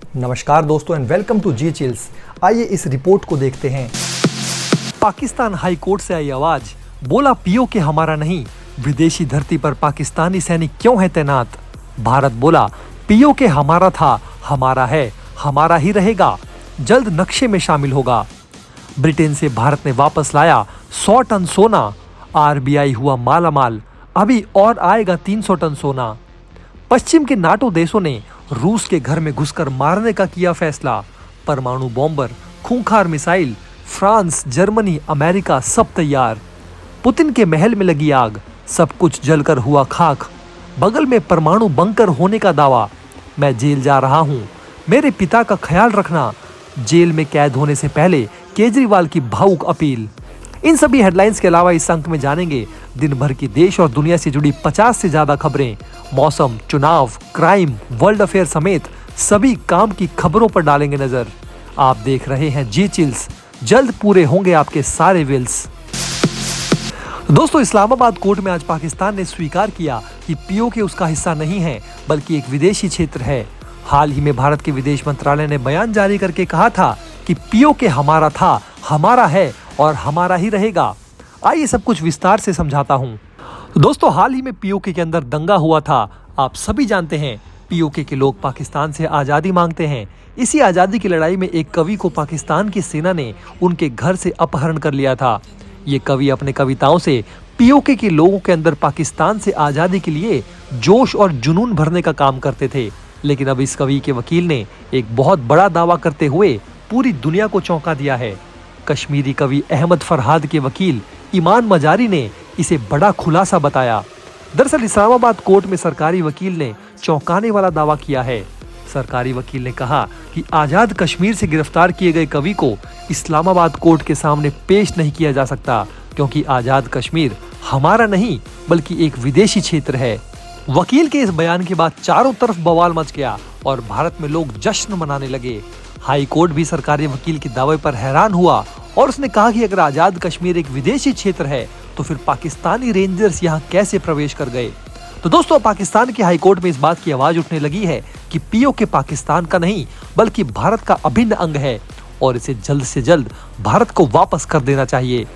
नमस्कार दोस्तों and welcome to G chills. आइए इस रिपोर्ट को देखते हैं। पाकिस्तान हाई कोर्ट से आई आवाज, बोला पीओके हमारा नहीं, विदेशी धरती पर पाकिस्तानी सैनिक क्यों है तैनात। भारत बोला पीओके हमारा था, हमारा है, हमारा ही रहेगा, जल्द नक्शे में शामिल होगा। ब्रिटेन से भारत ने वापस लाया 100 टन सोना, आरबीआई हुआ मालामाल, अभी और आएगा 300 टन सोना। पश्चिम के नाटो देशों ने रूस के घर में घुसकर मारने का किया फैसला। परमाणु बॉम्बर, खूंखार मिसाइल, फ्रांस, जर्मनी, अमेरिका सब तैयार। पुतिन के महल में लगी आग, सब कुछ जलकर हुआ खाक। बगल में परमाणु बंकर होने का दावा, मैं जेल जा रहा हूं, मेरे पिता का ख्याल रखना। जेल में कैद होने से पहले केजरीवाल की भावुक अपील। इन सभी हेडलाइंस के अलावा इस अंक में जानेंगे दिन भर की देश और दुनिया से जुड़ी 50 से ज्यादा खबरें, मौसम, चुनाव, क्राइम, वर्ल्ड अफेयर समेत सभी काम की खबरों पर डालेंगे नजर। आप देख रहे हैं जी चिल्स, जल्द पूरे होंगे आपके सारे विल्स। दोस्तों, इस्लामाबाद कोर्ट में आज पाकिस्तान ने स्वीकार किया कि पीओके उसका हिस्सा नहीं है बल्कि एक विदेशी क्षेत्र है। हाल ही में भारत के विदेश मंत्रालय ने बयान जारी करके कहा था कि पीओके हमारा था, हमारा है और हमारा ही रहेगा। आइए सब कुछ विस्तार से समझाता हूँ। दोस्तों, हाल ही में पीओके के अंदर दंगा हुआ था। आप सभी जानते हैं पीओके के लोग पाकिस्तान से आज़ादी मांगते हैं। इसी आज़ादी की लड़ाई में एक कवि को पाकिस्तान की सेना ने उनके घर से अपहरण कर लिया था। ये कवि अपने कविताओं से पीओके के लोगों के अंदर पाकिस्तान से आज़ादी के लिए जोश और जुनून भरने का काम करते थे। लेकिन अब इस कवि के वकील ने एक बहुत बड़ा दावा करते हुए पूरी दुनिया को चौंका दिया है। कश्मीरी कवि अहमद फरहाद के वकील ईमान मजारी ने इसे बड़ा खुलासा बताया। दरअसल इस्लामाबाद कोर्ट में सरकारी वकील ने चौंकाने वाला दावा किया है। सरकारी वकील ने कहा कि आजाद कश्मीर से गिरफ्तार किए गए कवि को इस्लामाबाद कोर्ट के सामने पेश नहीं किया जा सकता, क्योंकि आजाद कश्मीर हमारा नहीं बल्कि एक विदेशी क्षेत्र है। वकील के इस बयान के बाद चारों तरफ बवाल मच गया और भारत में लोग जश्न मनाने लगे। हाई कोर्ट भी सरकारी वकील के दावे पर हैरान हुआ और उसने कहा कि अगर आजाद कश्मीर एक विदेशी क्षेत्र है तो फिर पाकिस्तानी रेंजर्स यहाँ कैसे प्रवेश कर गए। तो दोस्तों, पाकिस्तान की हाई कोर्ट में इस बात की आवाज उठने लगी है कि पीओके पाकिस्तान का नहीं बल्कि भारत का अभिन्न अंग है और इसे जल्द से जल्द भारत को वापस कर देना चाहिए।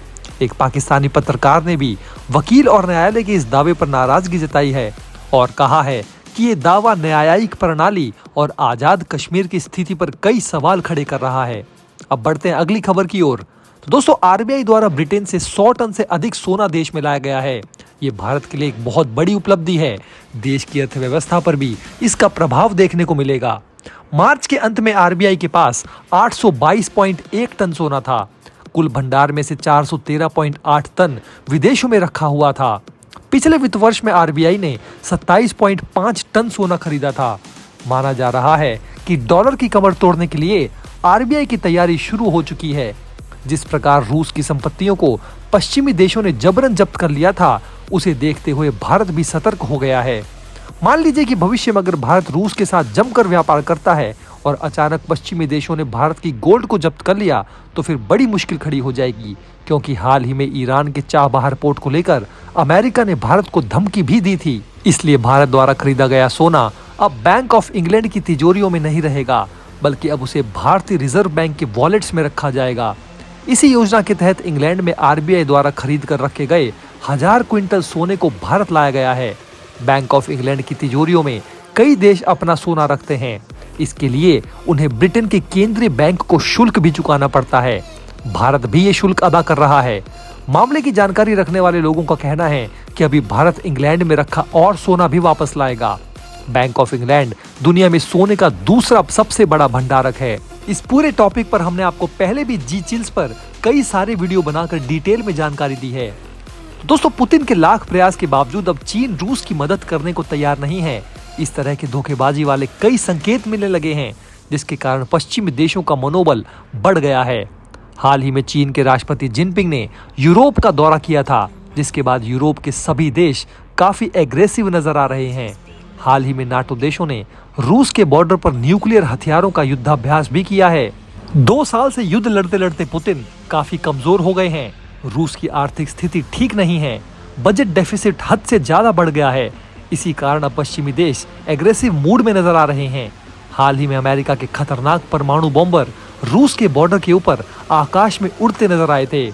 एक पाकिस्तानी पत्रकार ने भी वकील और न्यायालय के इस दावे पर नाराजगी जताई है और कहा है कि ये दावा न्यायिक प्रणाली और आजाद कश्मीर की स्थिति पर कई सवाल खड़े कर रहा है। अब बढ़ते हैं अगली खबर की ओर। तो दोस्तों, आरबीआई द्वारा ब्रिटेन से 100 टन से अधिक सोना देश में लाया गया है। ये भारत के लिए एक बहुत बड़ी उपलब्धि है। देश की अर्थव्यवस्था पर भी इसका प्रभाव देखने को मिलेगा। मार्च के अंत में आरबीआई के पास 822.1 टन सोना था। कुल भंडार में से 413.8 टन विदेशों में रखा हुआ था। पिछले वित्त वर्ष में आरबीआई ने 27.5 टन सोना खरीदा था। माना जा रहा है कि डॉलर की कमर तोड़ने के लिए आरबीआई की तैयारी शुरू हो चुकी है। जिस प्रकार रूस की संपत्तियों को पश्चिमी देशों ने जबरन जब्त कर लिया था, उसे देखते हुए भारत भी सतर्क हो गया है। मान लीजिए कि भविष्य में अगर भारत रूस के साथ जमकर व्यापार करता है और अचानक पश्चिमी देशों ने भारत की गोल्ड को जब्त कर लिया तो फिर बड़ी मुश्किल खड़ी हो जाएगी, क्योंकि हाल ही में ईरान के चाबहार पोर्ट को लेकर अमेरिका ने भारत को धमकी भी दी थी। इसलिए भारत द्वारा खरीदा गया सोना अब बैंक ऑफ इंग्लैंड की तिजोरियों में नहीं रहेगा, बल्कि अब उसे भारतीय रिजर्व बैंक के वॉलेट्स में रखा जाएगा। इसी योजना के तहत इंग्लैंड में आरबीआई द्वारा खरीद कर रखे गए 1000 क्विंटल सोने को भारत लाया गया है। बैंक ऑफ इंग्लैंड की तिजोरियों में कई देश अपना सोना रखते हैं। इसके लिए उन्हें ब्रिटेन के केंद्रीय बैंक को शुल्क भी चुकाना पड़ता है। भारत भी ये शुल्क अदा कर रहा है। मामले की जानकारी रखने वाले लोगों का कहना है कि अभी भारत इंग्लैंड में रखा और सोना भी वापस लाएगा। बैंक ऑफ इंग्लैंड दुनिया में सोने का दूसरा सबसे बड़ा भंडारक है। इस पूरे टॉपिक पर हमने आपको पहले भी जी चिल्स पर कई सारे वीडियो बनाकर डिटेल में जानकारी दी है। दोस्तों, पुतिन के लाख प्रयास के बावजूद अब चीन रूस की मदद करने को तैयार नहीं है। इस तरह के धोखेबाजी वाले कई संकेत मिलने लगे हैं, जिसके कारण पश्चिमी देशों का मनोबल बढ़ गया है। हाल ही में चीन के राष्ट्रपति जिनपिंग ने यूरोप का दौरा किया था, जिसके बाद यूरोप के सभी देश काफी एग्रेसिव नजर आ रहे हैं। हाल ही में नाटो देशों ने रूस के बॉर्डर पर न्यूक्लियर हथियारों का युद्धाभ्यास भी किया है। 2 साल से युद्ध लड़ते लड़ते पुतिन काफी कमजोर हो गए हैं। रूस की आर्थिक स्थिति ठीक नहीं है। बजट डेफिसिट हद से ज्यादा बढ़ गया है। इसी कारण अब पश्चिमी देश एग्रेसिव मूड में नजर आ रहे हैं। हाल ही में अमेरिका के खतरनाक परमाणु बॉम्बर रूस के बॉर्डर के ऊपर आकाश में उड़ते नजर आए थे।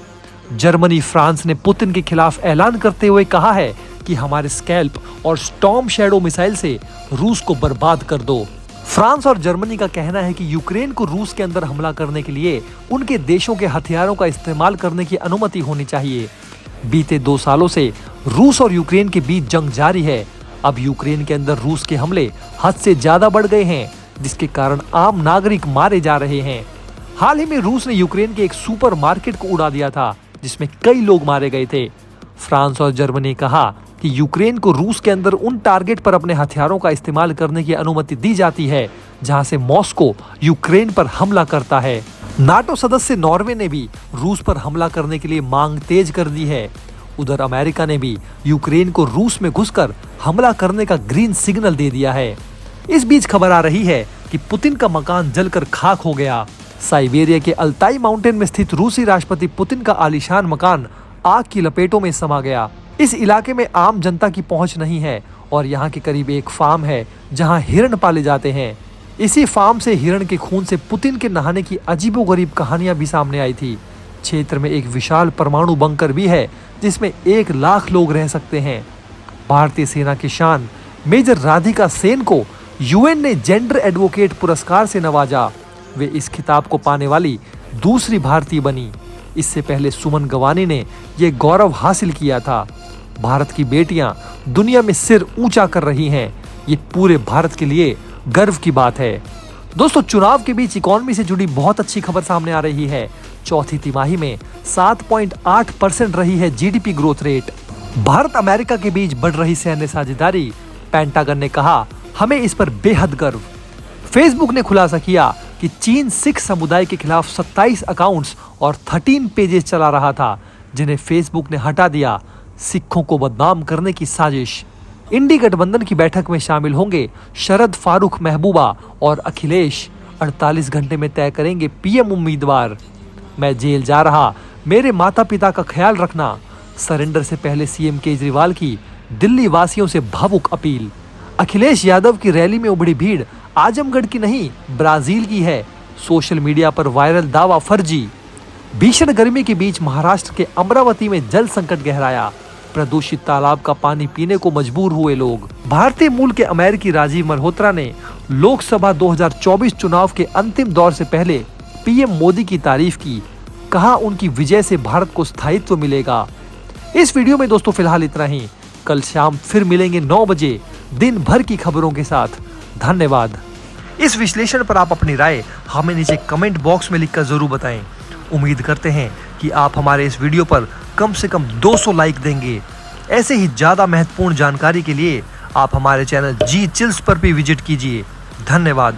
जर्मनी, फ्रांस ने पुतिन के खिलाफ ऐलान करते हुए कहा है कि हमारे स्कैल्प और स्टॉर्म शैडो मिसाइल से रूस को बर्बाद कर दो। फ्रांस और जर्मनी का कहना है कि यूक्रेन को रूस के अंदर हमला करने के लिए उनके देशों के हथियारों का इस्तेमाल करने की अनुमति होनी चाहिए। बीते 2 सालों से रूस और यूक्रेन के बीच जंग जारी है। अब यूक्रेन के अंदर रूस के हमले हद से ज्यादा बढ़ गए हैं, जिसके कारण आम नागरिक मारे जा रहे हैं। हाल ही में रूस ने यूक्रेन के एक सुपरमार्केट को उड़ा दिया था, जिसमें कई लोग मारे गए थे। फ्रांस और जर्मनी ने कहा कि यूक्रेन को रूस के अंदर उन टारगेट पर अपने हथियारों का इस्तेमाल करने की अनुमति दी जाती है जहां से मॉस्को यूक्रेन पर हमला करता है। नाटो सदस्य नॉर्वे ने भी रूस पर हमला करने के लिए मांग तेज कर दी है। उधर अमेरिका ने भी यूक्रेन को रूस में घुसकर हमला करने का ग्रीन सिग्नल दे दिया है। इस बीच खबर आ रही है कि पुतिन का मकान जलकर खाक हो गया। साइबेरिया के अल्ताई माउंटेन में स्थित रूसी राष्ट्रपति पुतिन का आलीशान मकान आग की लपेटों में समा गया। इस इलाके में आम जनता की पहुंच नहीं है और यहाँ के करीब एक फार्म है जहां हिरण पाले जाते हैं। इसी फार्म से हिरण के खून से पुतिन के नहाने की अजीबोगरीब कहानियां भी सामने आई थी। क्षेत्र में एक विशाल परमाणु बंकर भी है जिसमें 1 लाख लोग रह सकते हैं। भारतीय सेना की शान मेजर राधिका सेन को यूएन ने जेंडर एडवोकेट पुरस्कार से नवाजा। वे इस खिताब को पाने वाली दूसरी भारतीय बनी। इससे पहले सुमन गवानी ने यह गौरव हासिल किया था। भारत की बेटियां दुनिया में सिर ऊंचा कर रही हैं। ये पूरे भारत के लिए गर्व की बात है। दोस्तों, चुनाव के बीच इकोनॉमी से जुड़ी बहुत अच्छी खबर सामने आ रही है। चौथी तिमाही में 7.8% रही है GDP growth rate. Bharat America के बीच बढ़ रही सैन्य साझेदारी, पेंटागन ने कहा हमें इस पर बेहद गर्व। फेसबुक ने खुलासा किया कि चीन सिख समुदाय के खिलाफ 27 अकाउंट्स और 13 पेजेस चला रहा था, जिन्हें फेसबुक ने हटा दिया। सिखों को बदनाम करने की साजिश। इंडी गठबंधन की बैठक में शामिल होंगे शरद, फारूक, महबूबा और अखिलेश। 48 घंटे में तय करेंगे पीएम उम्मीदवार। मैं जेल जा रहा, मेरे माता पिता का ख्याल रखना। सरेंडर से पहले सीएम केजरीवाल की दिल्ली वासियों से भावुक अपील। अखिलेश यादव की रैली में उमड़ी भीड़ आजमगढ़ की नहीं, ब्राजील की है। सोशल मीडिया पर वायरल दावा फर्जी। भीषण गर्मी के बीच महाराष्ट्र के अमरावती में जल संकट गहराया। प्रदूषित तालाब का पानी पीने को मजबूर हुए लोग। भारतीय मूल के अमेरिकी राजीव मल्होत्रा ने लोकसभा 2024 चुनाव के अंतिम दौर से पहले पीएम मोदी की तारीफ की। कहा उनकी विजय से भारत को स्थायित्व मिलेगा। इस वीडियो में दोस्तों फिलहाल इतना ही। कल शाम फिर मिलेंगे 9 बजे दिन भर की खबरों के साथ। धन्यवाद। इस विश्लेषण पर आप अपनी राय हमें नीचे कमेंट बॉक्स में लिखकर जरूर बताएं। उम्मीद करते हैं कि आप हमारे इस वीडियो पर कम से कम 200 लाइक देंगे। ऐसे ही ज़्यादा महत्वपूर्ण जानकारी के लिए आप हमारे चैनल जी चिल्स पर भी विजिट कीजिए। धन्यवाद।